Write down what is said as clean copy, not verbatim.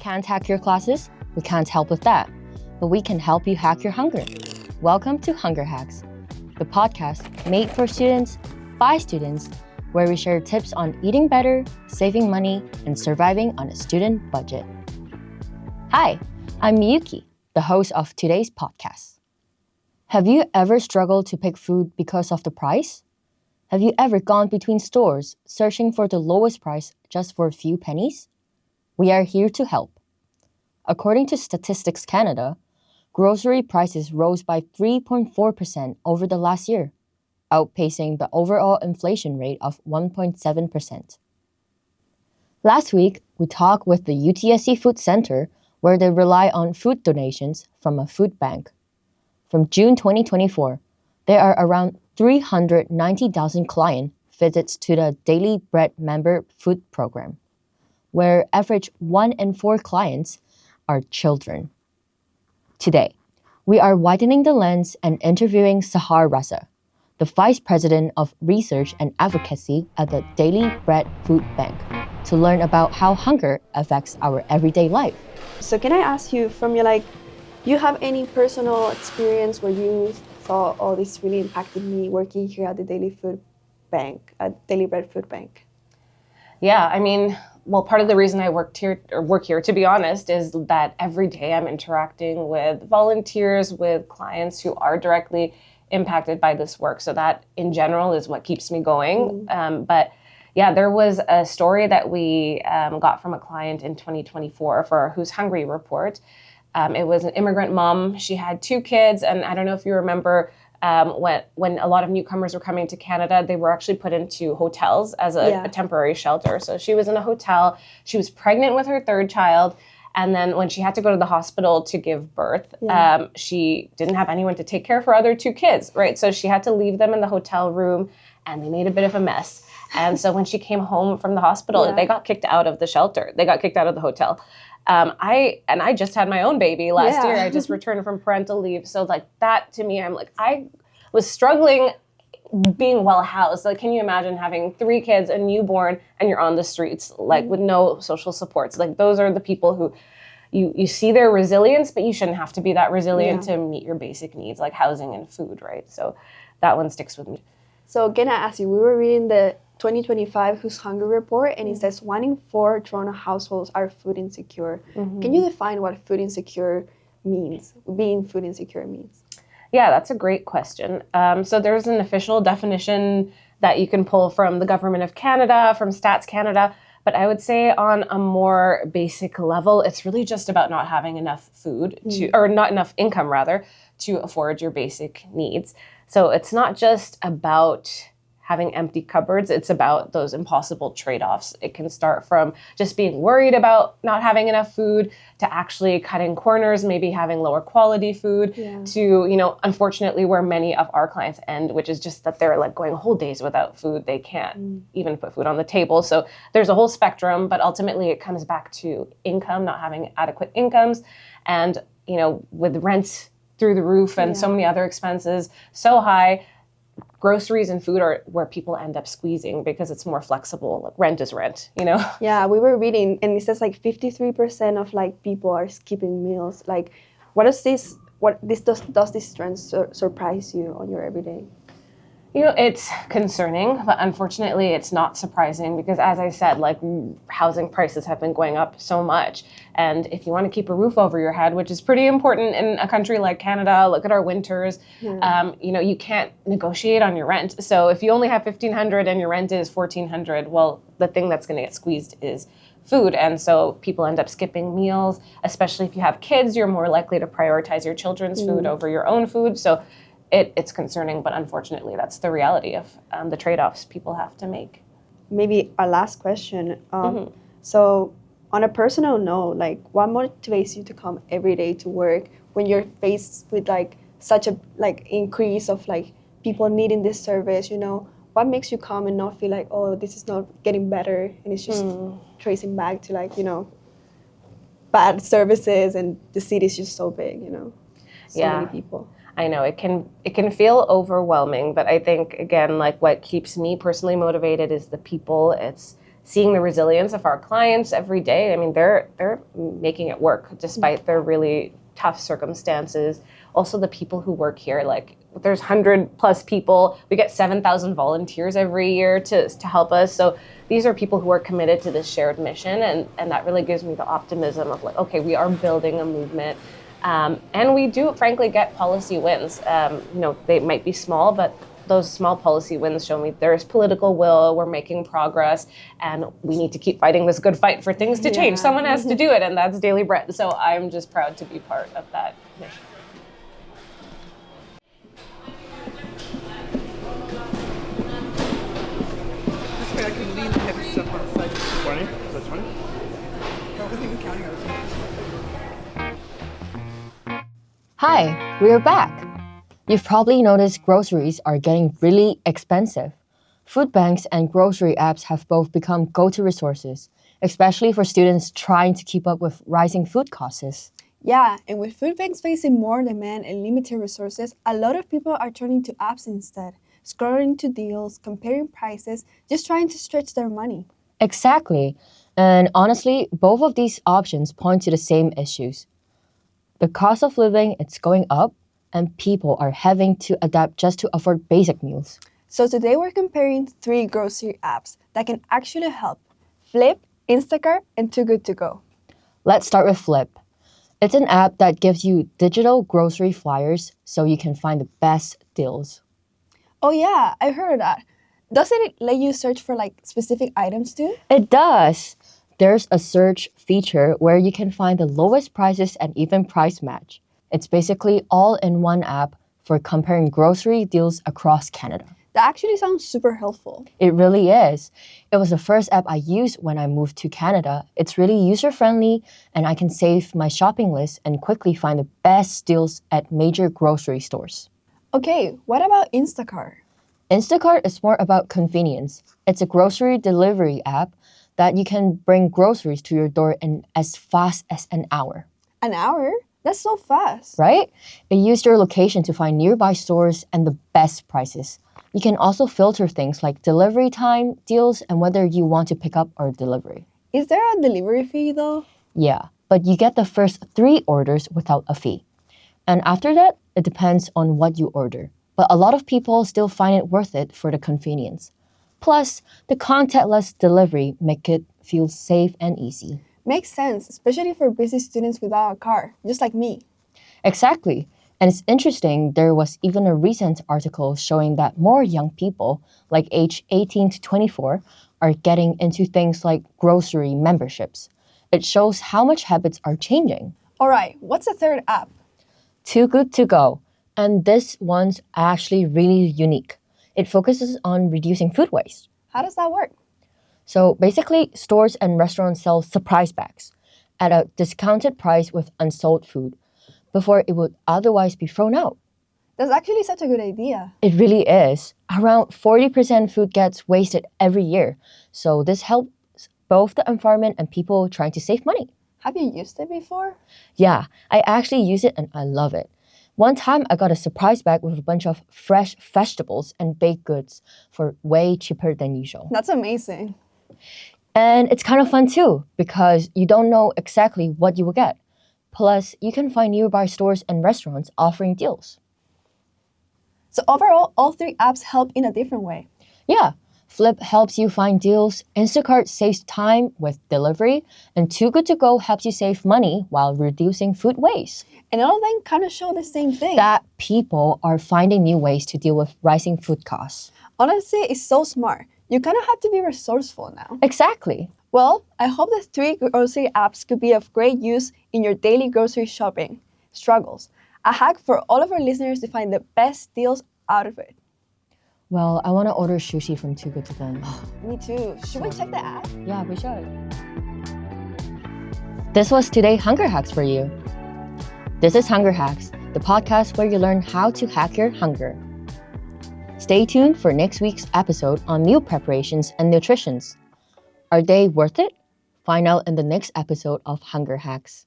can't hack your classes? We can't help with that. But we can help you hack your hunger. Welcome to Hunger Hacks, the podcast made for students, by students, where we share tips on eating better, saving money, and surviving on a student budget. Hi, I'm Miyuki, the host of today's podcast. Have you ever struggled to pick food because of the price? Have you ever gone between stores searching for the lowest price just for a few pennies? We are here to help. According to Statistics Canada, grocery prices rose by 3.4% over the last year, outpacing the overall inflation rate of 1.7%. Last week, we talked with the UTSC Food Center, where they rely on food donations from a food bank. From June 2024, there are around 390,000 client visits to the Daily Bread member food program, where average 1 in 4 clients are children. Today, we are widening the lens and interviewing Sahar Raza, the Vice President of Research and Advocacy at the Daily Bread Food Bank, to learn about how hunger affects our everyday life. So can I ask you, you have any personal experience where you thought, oh, this really impacted me working here at the Daily Bread Food Bank? Yeah, part of the reason I work here, to be honest, is that every day I'm interacting with volunteers, with clients who are directly impacted by this work. So that, in general, is what keeps me going. But yeah, there was a story that we got from a client in 2024 for our Who's Hungry report. It was an immigrant mom. She had 2 kids, and I don't know if you remember when a lot of newcomers were coming to Canada, they were actually put into hotels as a temporary shelter. So she was in a hotel. She was pregnant with her 3rd child. And then when she had to go to the hospital to give birth, she didn't have anyone to take care of her other 2 kids, right? So she had to leave them in the hotel room, and they made a bit of a mess. And so when she came home from the hospital, they got kicked out of the shelter. They got kicked out of the hotel. I just had my own baby last year. I just returned from parental leave. So that to me, I was struggling being well housed. Can you imagine having 3 kids, a newborn, and you're on the streets, with no social supports? Those are the people who you see their resilience, but you shouldn't have to be that resilient to meet your basic needs like housing and food, right? So that one sticks with me. So can I ask you, we were reading the 2025 Who's Hungry report, and it says 1 in 4 Toronto households are food insecure. Can you define what food insecure means, being food insecure means? Yeah, that's a great question. So there's an official definition that you can pull from the Government of Canada, from Stats Canada, but I would say on a more basic level, it's really just about not having enough food or not enough income rather, to afford your basic needs. So it's not just about having empty cupboards, it's about those impossible trade-offs. It can start from just being worried about not having enough food to actually cutting corners, maybe having lower quality food to, unfortunately where many of our clients end, which is just that they're going whole days without food. They can't even put food on the table. So there's a whole spectrum, but ultimately it comes back to income, not having adequate incomes. And, with rent through the roof and so many other expenses so high, groceries and food are where people end up squeezing because it's more flexible. Rent is rent, Yeah, we were reading, and it says 53% of people are skipping meals. Does this trend surprise you on your everyday? It's concerning, but unfortunately it's not surprising because, as I said, housing prices have been going up so much. And if you want to keep a roof over your head, which is pretty important in a country like Canada, look at our winters, you can't negotiate on your rent. So if you only have $1,500 and your rent is $1,400, well, the thing that's going to get squeezed is food. And so people end up skipping meals, especially if you have kids, you're more likely to prioritize your children's food over your own food. So it's concerning, but unfortunately, that's the reality of the trade-offs people have to make. Maybe our last question. So on a personal note, what motivates you to come every day to work when you're faced with such a increase of people needing this service? What makes you come and not feel oh, this is not getting better, and it's just tracing back to bad services, and the city is just so big, so many people. I know it can feel overwhelming, but I think again, what keeps me personally motivated is the people. It's seeing the resilience of our clients every day. I mean, they're making it work despite their really tough circumstances. Also, the people who work here, like there's 100+ people. We get 7,000 volunteers every year to help us. So these are people who are committed to this shared mission, and that really gives me the optimism of like, okay, we are building a movement. And we do, frankly, get policy wins. They might be small, but those small policy wins show me there is political will, we're making progress, and we need to keep fighting this good fight for things to change. Someone has to do it, and that's daily bread. So I'm just proud to be part of that mission. This way I can lean the heavy stuff on the side. 20? Is that 20? I wasn't even counting. Hi, we're back. You've probably noticed groceries are getting really expensive. Food banks and grocery apps have both become go-to resources, especially for students trying to keep up with rising food costs. Yeah, and with food banks facing more demand and limited resources, a lot of people are turning to apps instead, scrolling to deals, comparing prices, just trying to stretch their money. Exactly. And honestly, both of these options point to the same issues. The cost of living is going up, and people are having to adapt just to afford basic meals. So today we're comparing 3 grocery apps that can actually help: Flip, Instacart, and Too Good To Go. Let's start with Flip. It's an app that gives you digital grocery flyers so you can find the best deals. Oh yeah, I heard of that. Doesn't it let you search for like specific items too? It does. There's a search feature where you can find the lowest prices and even price match. It's basically all in one app for comparing grocery deals across Canada. That actually sounds super helpful. It really is. It was the first app I used when I moved to Canada. It's really user-friendly, and I can save my shopping list and quickly find the best deals at major grocery stores. Okay, what about Instacart? Instacart is more about convenience. It's a grocery delivery app that you can bring groceries to your door in as fast as an hour. An hour? That's so fast. Right? It used your location to find nearby stores and the best prices. You can also filter things like delivery time, deals, and whether you want to pick up or delivery. Is there a delivery fee though? Yeah, but you get the first 3 orders without a fee. And after that, it depends on what you order. But a lot of people still find it worth it for the convenience. Plus, the contactless delivery make it feel safe and easy. Makes sense, especially for busy students without a car, just like me. Exactly. And it's interesting, there was even a recent article showing that more young people, like age 18 to 24, are getting into things like grocery memberships. It shows how much habits are changing. All right, what's the third app? Too Good To Go. And this one's actually really unique. It focuses on reducing food waste. How does that work? So basically, stores and restaurants sell surprise bags at a discounted price with unsold food before it would otherwise be thrown out. That's actually such a good idea. It really is. Around 40% food gets wasted every year. So this helps both the environment and people trying to save money. Have you used it before? Yeah, I actually use it and I love it. One time I got a surprise bag with a bunch of fresh vegetables and baked goods for way cheaper than usual. That's amazing. And it's kind of fun too, because you don't know exactly what you will get. Plus, you can find nearby stores and restaurants offering deals. So overall, all 3 apps help in a different way. Yeah, Flip helps you find deals, Instacart saves time with delivery, and Too Good To Go helps you save money while reducing food waste. And all of them kind of show the same thing. That people are finding new ways to deal with rising food costs. Honestly, it's so smart. You kind of have to be resourceful now. Exactly. Well, I hope the 3 grocery apps could be of great use in your daily grocery shopping struggles. A hack for all of our listeners to find the best deals out of it. Well, I want to order sushi from Too Good To Go. Me too. Should we check the app? Yeah, we should. This was today's Hunger Hacks for you. This is Hunger Hacks, the podcast where you learn how to hack your hunger. Stay tuned for next week's episode on meal preparations and nutrition. Are they worth it? Find out in the next episode of Hunger Hacks.